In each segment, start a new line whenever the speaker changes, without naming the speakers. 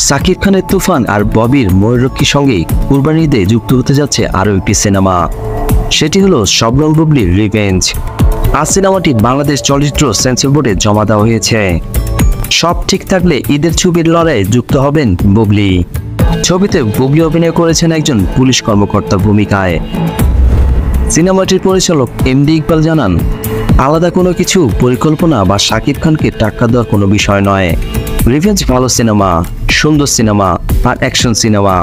সাকিব খানের তুফান আর ববির ময়ূরক্ষীর সঙ্গে কুরবানি ঈদে যুক্ত হতে যাচ্ছে আরও একটি সিনেমা। সেটি হলো শবনম বুবলির রিভেঞ্জ। আজ সিনেমাটি বাংলাদেশ চলচ্চিত্র সেন্সর বোর্ডে জমা দেওয়া হয়েছে। সব ঠিক থাকলে ঈদের ছবির লড়াইয়ে যুক্ত হবেন বুবলি। ছবিতে বুবলি অভিনয় করেছেন একজন পুলিশ কর্মকর্তার ভূমিকায়। সিনেমাটির পরিচালক এমডি ইকবাল জানান, আলাদা কোনো কিছু পরিকল্পনা বা শাকিব খানকে টাক্কা দেওয়ার কোনো বিষয় নয়। রিভেঞ্জ ভালো সিনেমা, সুন্দর সিনেমা আর অ্যাকশন সিনেমা।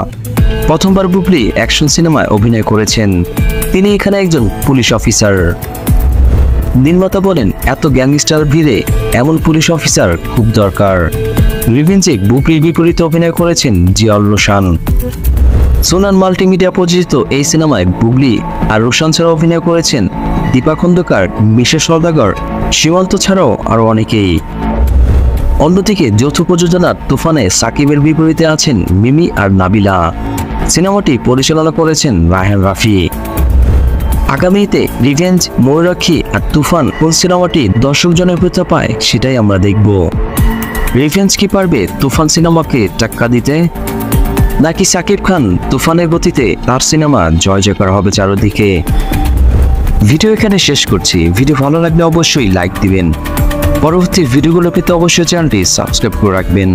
প্রথমবার বুবলি অ্যাকশন সিনেমায় অভিনয় করেছেন। তিনি এখানে একজন পুলিশ অফিসার। নির্মাতা বলেন, এত গ্যাংস্টার ভিড়ে এমন পুলিশ অফিসার খুব দরকার। রিভেঞ্জে বুবলির বিপরীতে অভিনয় করেছেন জিয়াউল রোশান। সোনান মাল্টিমিডিয়া প্রযোজিত এই সিনেমায় বুবলি আর রোশান ছাড়াও অভিনয় করেছেন দীপা খন্দকার, মিশা সওদাগর, সীমান্ত ছাড়াও আরও অনেকেই। অন্যদিকে যৌথ প্রযোজনার তুফানে সাকিবের বিপরীতে আছেন মিমি আর নাবিলা। সিনেমাটি পরিচালনা করেছেন রায়হান রাফি। আগামীতে রিভেঞ্জ, ময়ূরক্ষী আর তুফান কোন সিনেমাটি দর্শক জনপ্রিয়তা পায় সেটাই আমরা দেখব। রিভেঞ্জ কি পারবে তুফান সিনেমাকে ধাক্কা দিতে, নাকি সাকিব খান তুফানের গতিতে তার সিনেমা জয় জয়কার হবে চারদিকে? ভিডিও এখানে শেষ করছি। ভিডিও ভালো লাগলে অবশ্যই লাইক দিবেন। পরবর্তী ভিডিওগুলো পেতে অবশ্যই চ্যানেলটি সাবস্ক্রাইব করে রাখবেন।